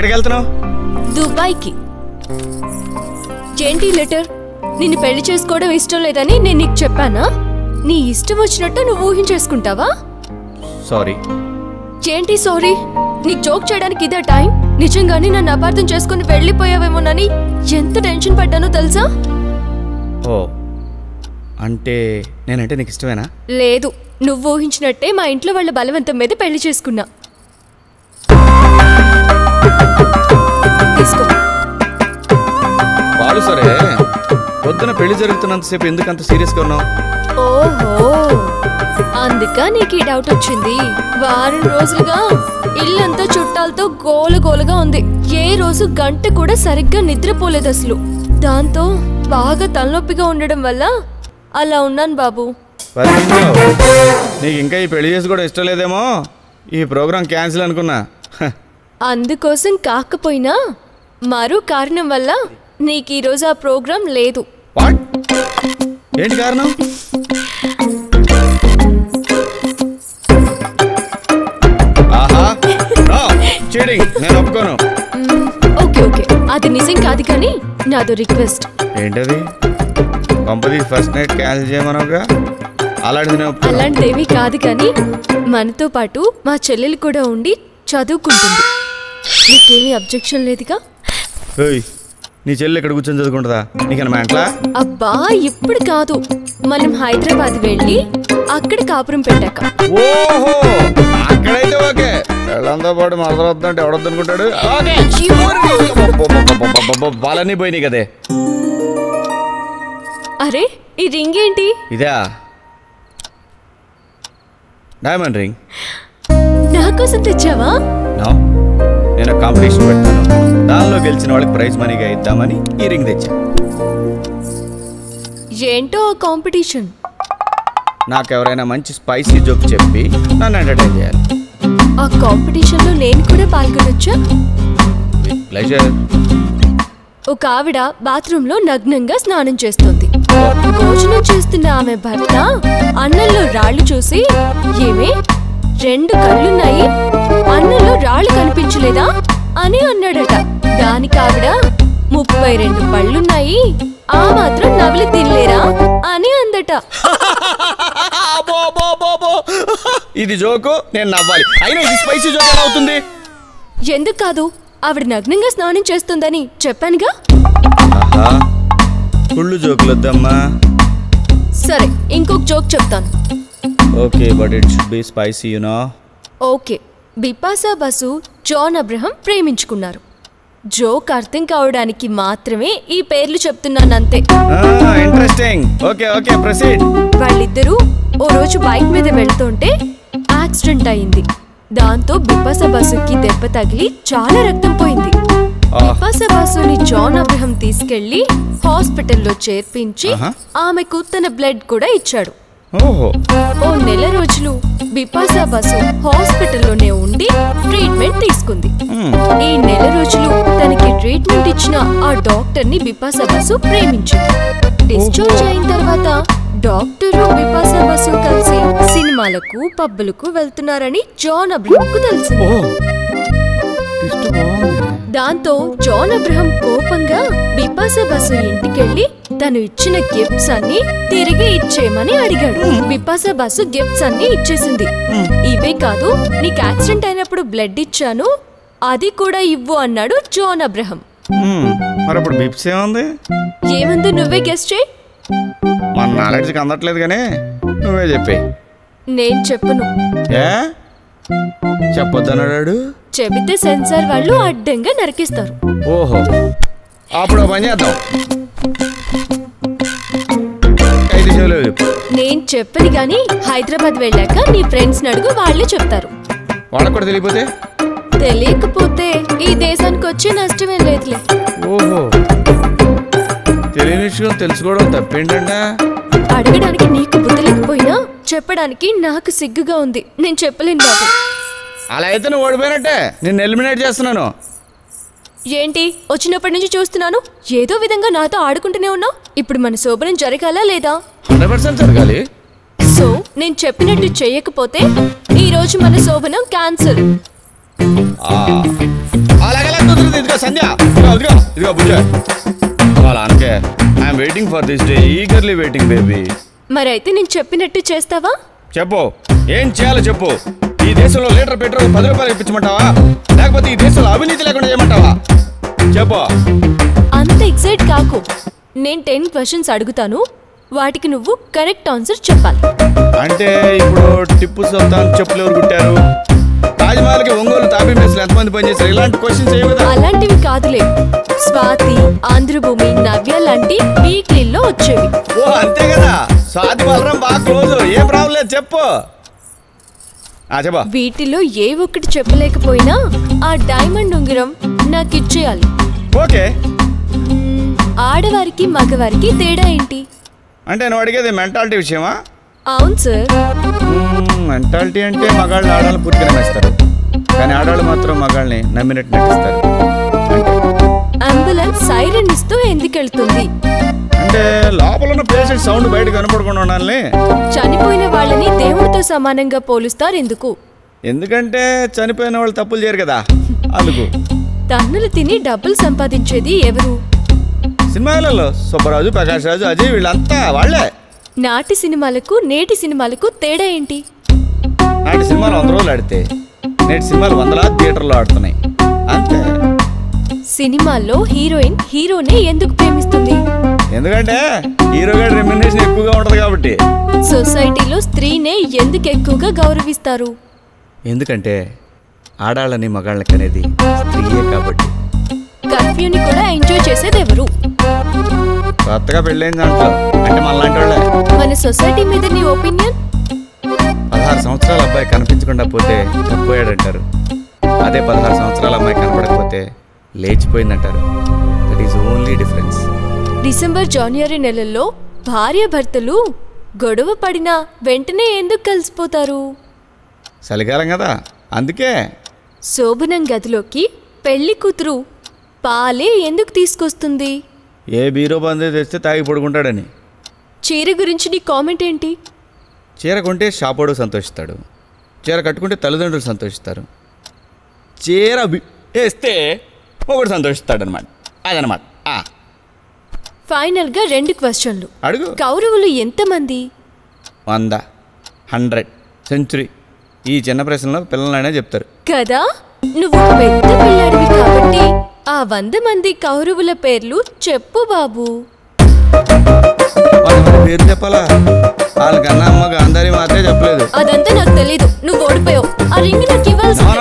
ఎక్కడికి వెళ్తున్నావు? దుబాయ్కి. ఏంటి లెటర్? నిన్ను పెళ్లి చేసుకోవడం ఇష్టం లేదని నేను నీకు చెప్పానా? నీ ఇష్టం వచ్చినట్టు నువ్వు ఊహించేసుకుంటావా? సారీ. ఏంటి సారీ? నీకు జోక్ చేయడానికి ఇదే టైం? నిజంగానే నన్ను అపార్థం చేసుకుని వెళ్ళిపోయావేమోనని ఎంత టెన్షన్ పడ్డానో తెలుసా? ఓ, అంటే నేనంటే నీకు ఇష్టమేనా? లేదు, నువ్వు ఊహించినట్టే మా ఇంట్లో వాళ్ళ బలవంతం మీద పెళ్లి చేసుకున్నా. తీసుకో. పాలు సరే, పొద్దున పెళ్లి జరుగుతున్నంతసేపు ఎందుకు అంత సీరియస్గా ఉన్నావు? ఓహో, అందుక నీకు ఈ డౌట్ వచ్చింది. వారం రోజులుగా ఇల్లంతా చుట్టాలతో గోలగోలగా ఉంది. ఏ రోజు గంట కూడా సరిగ్గా నిద్రపోలేదు అసలు. దాంతో బాగా తలనొప్పిగా ఉండడం వల్ల అలా ఉన్నాను బాబు. నీకు ఇంకా ఈ పెళ్లి చేసి కూడా ఇష్టం లేదేమో, ఈ ప్రోగ్రాం క్యాన్సిల్ అనుకున్నా. అందుకోసం కాకపోయినా మరో కారణం వల్ల నీకు ఈరోజు ఆ ప్రోగ్రాం లేదు. ఏంటి కారణం? నేను ఒప్పుకోను. ఓకే ఓకే, అది నిజం కాదు కానీ నాదో రిక్వెస్ట్. ఏంటది? కంపెనీ ఫస్ట్ నైట్ క్యాన్సిల్ చేయమనవుగా. అలాంటిదేమీ కాదు కానీ మనతో పాటు మా చెల్లెలు కూడా ఉండి చదువుకుంటుంది. నీకేమీ అబ్జెక్షన్ లేదుగా? నీ చెల్లి ఇక్కడ కూర్చొని చదువుకుంటుందా? నీకన్నా మెంట్లా? అబ్బా ఇప్పుడు కాదు, మనం హైదరాబాద్ వెళ్ళి అక్కడ కాపురం పెట్టాక. ఓహో, అక్కడైతే ఓకే. వాళ్ళంతా పాటు మరదలొద్దంటే ఎవడొద్దనుకుంటాడు? వాళ్ళన్నీ పోయినాయి కదే. అరే, ఈ రింగ్ ఏంటి? ఇదా డైమండ్ రింగ్. నా కోసం తెచ్చావా? నేను కాంపిటీషన్ పెడతాను, దానిలో గెలిచిన వాళ్ళకి ప్రైజ్ మనీగా ఇద్దామని ఈ రింగ్ తెచ్చా. ఏంటో ఆ కాంపిటీషన్? నాకెవరైనా మంచి స్పైసీ జోక్ చెప్పి నన్ను ఎంటర్టైన్ చేయాలి. ఆ కాంపిటీషన్ లో నేను కూడా పాల్గొనొచ్చా? With pleasure. ఒక ఆవిడ బాత్రూమ్ లో నగ్నంగా స్నానం చేస్తుంది. భోజనం చేస్తున్న ఆమె భర్త అన్నంలో రాళ్లు చూసి, ఏమే 2 కళ్ళున్నాయి, అన్నంలో రాళ్లు కనిపించలేదా అని అన్నాడట. దానికి ఆవిడ 32 పళ్ళున్నాయి, ఆ మాత్రం నవిలి తినలేరా అని అందట. ఇది జోకు, నేను నవ్వాలి. అయినా ఇది స్పైసీ జోక్ ఎలా అవుతుంది? ఎందుకు కాదు, ఆవిడ నగ్నంగా స్నానం చేస్తుందని చెప్పానుగా. కుళ్ళు జోకులు వద్దమ్మా. సరే, ఇంకొక జోక్ చెప్తాను. Okay, but it should be spicy, you know. Okay, Bipasha Basu John Abraham ప్రేమించుకున్నారు. జోక్ అర్థం కావడానికి మాత్రమే ఈ పేర్లు చెప్తున్నానంతే. ఇంట్రెస్టింగ్. Okay okay, proceed. వాళ్ళిద్దరూ ఓ రోజు బైక్ మీద వెళ్తుంటే యాక్సిడెంట్ అయింది. దాంతో బిపాసా బసుకి దెబ్బ తగిలి చాలా రక్తం పోయింది. బిపాసా బసుని జాన్ అబ్రహం తీసుకెళ్లి హాస్పిటల్లో చేర్పించి ఆమెకు తన బ్లడ్ కూడా ఇచ్చాడు. ఓ నెల రోజులు బిపాసా బసు హాస్పిటల్లోనే ఉండి ట్రీట్మెంట్ తీసుకుంది. ఈ నెల రోజులు తనకి ట్రీట్మెంట్ ఇచ్చిన ఆ డాక్టర్ ని బిపాసా బసు ప్రేమించింది. డిశ్చార్జ్ అయిన తర్వాత డాక్టరు బిపాసా బసు కలిసి సినిమాలకు పబ్బులకు వెళ్తున్నారని జాన్ అబ్రహం కు తెలిసింది. దాంతో జాన్ అబ్రహం కోపంగా బిపాసా బసు ఇంటికెళ్లి తను ఇచ్చిన గిఫ్ట్స్ అన్ని తిరిగి ఇచ్చేయమని అడిగాడు. బిపాసా బసు గిఫ్ట్స్ అన్ని ఇచ్చేసింది. ఇవే కాదు, నీకు యాక్సిడెంట్ అయినప్పుడు బ్లడ్ ఇచ్చాను, అది కూడా ఇవ్వు అన్నాడు జాన్ అబ్రహం. ఏముంది, నువ్వే గెస్ చేయి. మన నాలెడ్జ్కి అందట్లేదు కానీ నువ్వే చెప్పే. నేను చెప్పను. చెప్పొద్దన్నాడు. చెబితే సెన్సార్ వాళ్ళు అడ్డంగా నరికిస్తారు. ఓహో, అప్పుడు పని చేద్దాం. నేను చెప్పని గాని హైదరాబాద్ వెళ్ళాక నీ ఫ్రెండ్స్ అడుగు, వాళ్ళే చెప్తారు. వాళ్ళకు కూడా తెలియపోతే? తెలియకపోతే ఈ దేశానికి వచ్చే నష్టమే లేదులే. ఓహో, తెలియని విషయం తెలుసుకోవడం తప్పేంటంట? అడగడానికి నీకు బుద్ధి లేకపోయినా చెప్పడానికి నాకు సిగ్గుగా ఉంది. నేను చెప్పలేను బాబు. అలా అయితే నువ్వు ఓడిపోయినట్టే, నేను ఎలిమినేట్ చేస్తున్నాను. ఏంటి, వచ్చినప్పటి నుంచి చూస్తున్నాను ఏదో విధంగా నాతో ఆడుకుంటూనే ఉన్నావు. ఇప్పుడు మన శోభనం జరగాలా లేదా? 100% జరగాలి. సో నేను చెప్పినట్టు చేయకపోతే ఈ రోజు మన శోభనం క్యాన్సిల్. అలాగలా కుదరదు. ఇదిగో సంధ్య, ఇదిగో బుజ్జ. అలా అనకే. I'm waiting for this day, eagerly waiting baby. మరైతే నేను చెప్పినట్టు చేస్తావా? చెప్పు, ఏం చేయాలో చెప్పు. ఈ దేశంలో లీటర్ పెట్రోల్ 10 రూపాయలు ఇప్పించమంటావా, లేకపోతే ఈ దేశంలో అవినీతి లేకుండా చేయమంటావా? చెప్పు. అంత ఎక్సైట్ కాకు. నేను 10 క్వశ్చన్స్ అడుగుతాను, వాటికి నువ్వు కరెక్ట్ ఆన్సర్ చెప్పాలి. అంటే ఇప్పుడు టిప్పు సుల్తాన్ చెప్పులు ఎవరు కుట్టారు, తాజ్మహల్కి ఒంగోలు తాపీ మేస్లు ఎంతమంది పనిచేశారు, ఇలాంటి క్వశ్చన్స్ ఏమి కదా. అలాంటివి కాదులే, స్వాతి, ఆంధ్రభూమి, నవ్య లాంటి వీక్లీలో వచ్చేవి. ఓ అంతే కదా. స్వాతి బలరం బాగా క్లోజ్, ఏం ప్రాబ్లం లేదు, చెప్పు. చెప్పా. వీటిలో ఏ ఒక్కటి చెప్పలేకపోయినా ఆ డైమండ్ ఉంగరం నాకు ఇచ్చేయాలి. ఓకే. ఆడవారికి మగవారికి తేడా ఏంటి? అంటే నువ్వు అడిగేది మెంటాలిటీ విషయమా? అవును సార్. మెంటాలిటీ అంటే మగాళ్ళు ఆడవాళ్ళని పూర్తిగా నమ్మేస్తారు, కానీ ఆడవాళ్ళు మాత్రం మగాళ్ళని నమ్మినట్టు నటిస్తారు. అంబులెన్స్ సైరన్ ఇస్తూ ఎందుకు వెళ్తుంది? అంటే లోపల ఉన్న పేషెంట్ సౌండ్ బయట కనపడకుండా ఉండాలి. చనిపోయిన వాళ్ళని దేవుడితో సమానంగా పోలుస్తారు ఎందుకు? ఎందుకంటే చనిపోయిన వాళ్ళు తప్పులు చేయరు కదా, అందుకు. తన్నులు తిని డబ్బులు సంపాదించేది ఎవరు? సినిమాలలో సుబ్బరాజు, ప్రకాష్ రాజు, అజయ్ వీళ్ళంతా వాళ్ళే. నాటి సినిమాలకు నేటి సినిమాలకు తేడా ఏంటి? నాటి సినిమాలు 100 రోజులు ఆడితే నేటి సినిమాలు 100 థియేటర్లో ఆడుతున్నాయి, అంతే. సినిమాల్లో హీరోయిన్ హీరోనే ఎందుకు ప్రేమిస్తుంది? ఎందుకంటే హీరో గారి రెమ్యునరేషన్ ఎక్కువగా ఉంటది కాబట్టి. సొసైటీలో స్త్రీనే ఎందుకు ఎక్కువగా గౌరవిస్తారు? ఎందుకంటే ఆడాళ్ళని మగాళ్ళని కనేది స్త్రీయే కాబట్టి. కర్ఫ్యూని కూడా ఎంజాయ్ చేసేది ఎవరు? కొత్తగా పెళ్ళైన దాంట్లో అంటే మనలాంటి వాళ్ళే. మన సొసైటీ మీద నీ ఒపీనియన్? 16 సంవత్సరాల అబ్బాయి కనిపించకుండా పోతే చనిపోయాడంటారు, అదే 16 సంవత్సరాల అమ్మాయి కనపడకపోతే లేచిపోయిందంటారు. That is only difference. December, జనవరి నెలల్లో భార్య భర్తలు గొడవ పడినా వెంటనే ఎందుకు కలిసిపోతారు? చలికాలం కదా, అందుకే. శోభనం గదిలోకి పెళ్లి కూతురు పాలే ఎందుకు తీసుకొస్తుంది? ఏ బీరో బందే తెస్తే తాగి పడుకుంటాడని. చీర గురించి నీ కామెంట్ ఏంటి? చీర కొంటే షాపోడు సంతోషిస్తాడు, చీర కట్టుకుంటే తల్లిదండ్రులు సంతోషిస్తారు, చీర వేస్తే ఒకడు సంతోషిస్తాడనమాట, అదనమాట. ఫైనల్గా 2 క్వశ్చన్లు అడుగు. కౌరవులు ఎంతమంది? 100, 100, సెంచురీ. ఈ చిన్న ప్రశ్నలో పిల్లలైనా చెప్తారు కదా. నువ్వు పెద్ద పిల్లాడివి కాబట్టి ఆ 100 మంది కౌరవుల పేర్లు చెప్పు బాబు. పేరు చెప్పాలా? వాళ్ళకన్నా అమ్మ గాంధారి మాత్రమే చెప్పలేదు. అదంతా నాకు తెలీదు, నువ్వు ఓడిపోయావు. ఆ రింగ్ నాకు ఇవ్వాల్సింది.